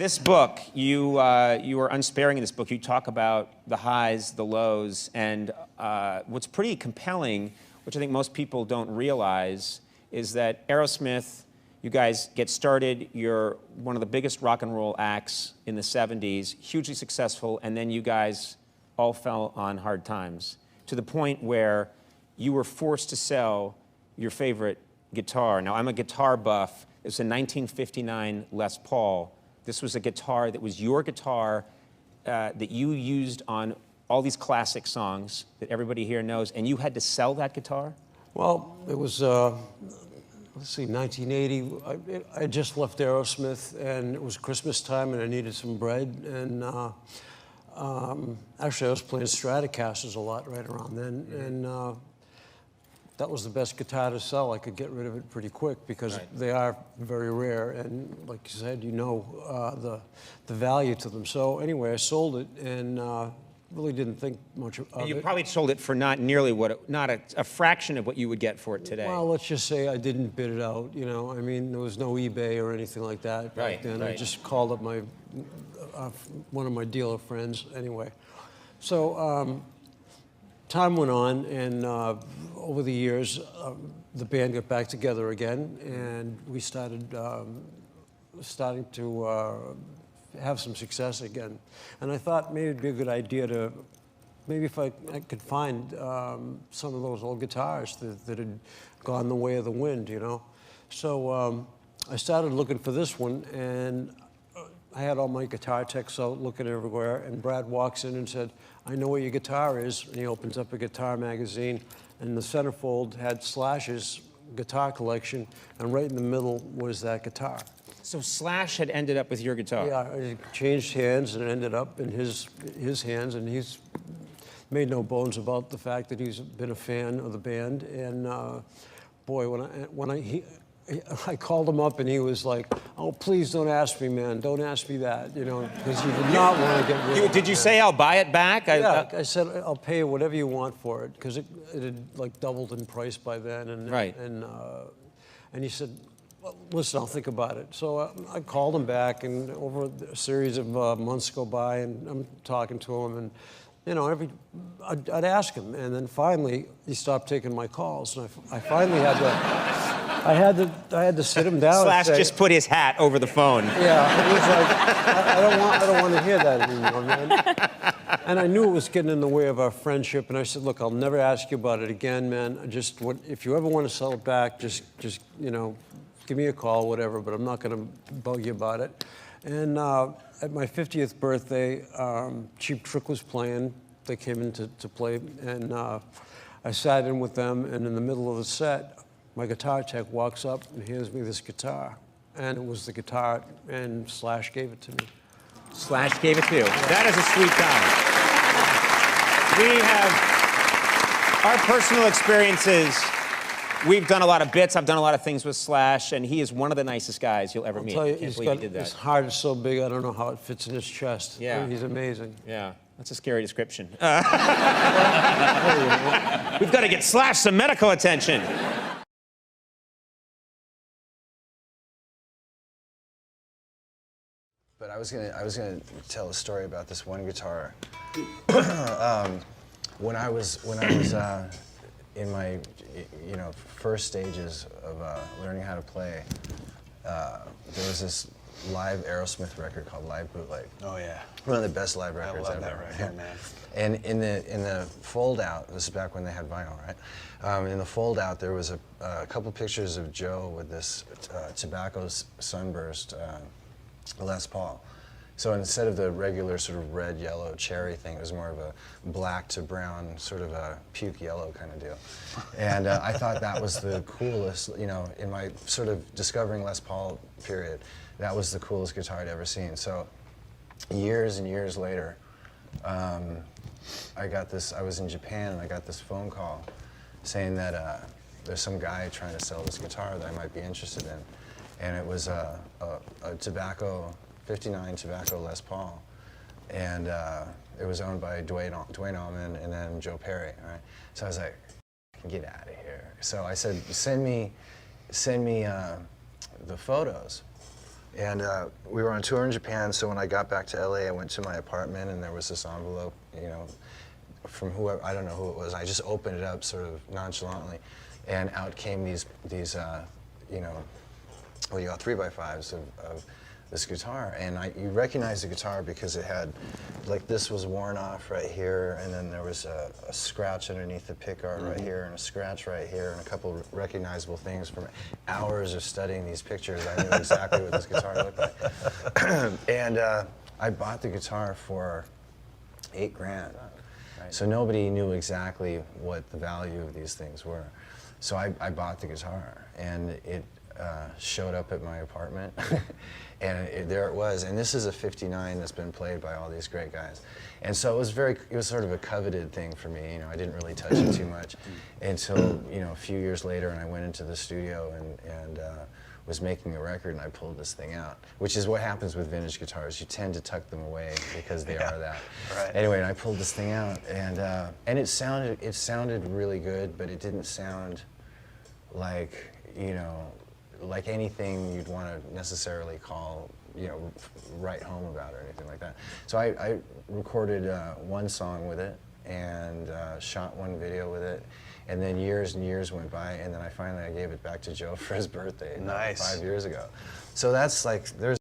This book, you are unsparing in this book. You talk about the highs, the lows, and what's pretty compelling, which I think most people don't realize, is that Aerosmith, you guys get started, you're one of the biggest rock and roll acts in the 70s, hugely successful, and then you guys all fell on hard times, to the point where you were forced to sell your favorite guitar. Now, I'm a guitar buff. It was a 1959 Les Paul. This was a guitar that was your guitar that you used on all these classic songs that everybody here knows, and you had to sell that guitar? Well, it was, let's see, 1980. I just left Aerosmith, and it was Christmas time, and I needed some bread. And actually, I was playing Stratocasters a lot right around then, and that was the best guitar to sell. I could get rid of it pretty quick because they are very rare, and like you said, you know the value to them. So anyway, I sold it, and really didn't think much of it. You probably sold it for not nearly what, not a fraction of what you would get for it today. Well, let's just say I didn't bid it out, you know. I mean, there was no eBay or anything like that back then. I just called up my, one of my dealer friends anyway. So time went on, and over the years, the band got back together again, and we starting to have some success again. And I thought maybe it'd be a good idea to, maybe if I could find some of those old guitars that had gone the way of the wind, you know. So I started looking for this one, and I had all my guitar techs out looking everywhere, and Brad walks in and said, "I know where your guitar is," and he opens up a guitar magazine, and the centerfold had Slash's guitar collection, and right in the middle was that guitar. So Slash had ended up with your guitar? Yeah, it changed hands and it ended up in his hands, and he's made no bones about the fact that he's been a fan of the band. And boy, when I called him up, and he was like, "Oh, please don't ask me, man. Don't ask me that," you know, because he did not want to get rid of it. Did you say, "I'll buy it back"? Yeah, I said, "I'll pay you whatever you want for it," because it had like doubled in price by then. And and he said, "Well, listen, I'll think about it." So I called him back, and over a series of months go by, and I'm talking to him, and you know, I'd ask him, and then finally he stopped taking my calls, and I finally had to. I had to sit him down. Slash and say, just put his hat over the phone. Yeah, it was like, I don't want to hear that anymore, man. And I knew it was getting in the way of our friendship, and I said, "Look, I'll never ask you about it again, man. If you ever want to sell it back, just you know, give me a call, whatever. But I'm not going to bug you about it." And at my 50th birthday, Cheap Trick was playing. They came in to play, and I sat in with them, and in the middle of the set, my guitar tech walks up and hands me this guitar, and it was the guitar, and Slash gave it to me. Slash gave it to you. Yeah. That is a sweet guy. We have our personal experiences. We've done a lot of bits. I've done a lot of things with Slash, and he is one of the nicest guys you'll ever meet. I'll tell you, I can't believe he did that. His heart is so big, I don't know how it fits in his chest. Yeah. He's amazing. Yeah. That's a scary description. We've got to get Slash some medical attention. But I was gonna tell a story about this one guitar. When I was in my first stages of learning how to play, there was this live Aerosmith record called Live Bootleg. Oh yeah, one of the best live records ever. I love that record, man. And in the fold out, this is back when they had vinyl, right? In the fold out, there was a couple pictures of Joe with this tobacco sunburst Les Paul. So instead of the regular sort of red, yellow, cherry thing, it was more of a black to brown, sort of a puke yellow kind of deal. And I thought that was the coolest, you know, in my sort of discovering Les Paul period, that was the coolest guitar I'd ever seen. So years and years later, I was in Japan, and I got this phone call saying that there's some guy trying to sell this guitar that I might be interested in. And it was a tobacco, 59 tobacco Les Paul. And it was owned by Duane Allman and then Joe Perry, right? So I was like, get out of here. So I said, send me the photos. And we were on tour in Japan, so when I got back to LA, I went to my apartment, and there was this envelope, you know, from whoever, I don't know who it was. I just opened it up sort of nonchalantly, and out came these you know, what do you call 3x5s of this guitar. And you recognize the guitar because it had, like, this was worn off right here, and then there was a scratch underneath the pickguard right here, and a scratch right here, and a couple recognizable things from hours of studying these pictures. I knew exactly what this guitar looked like. And I bought the guitar for $8 grand. Right. So nobody knew exactly what the value of these things were. So I bought the guitar, and it showed up at my apartment, and there it was. And this is a 59 that's been played by all these great guys. And so it was sort of a coveted thing for me. You know, I didn't really touch it too much until, you know, a few years later, and I went into the studio and was making a record, and I pulled this thing out, which is what happens with vintage guitars. You tend to tuck them away because they are that. Right. Anyway, and I pulled this thing out, and it sounded really good, but it didn't sound like, you know, like anything you'd want to necessarily call, you know, write home about or anything like that. So I recorded one song with it and shot one video with it, and then years and years went by, and then I gave it back to Joe for his birthday. Nice. 5 years ago. So that's like, there's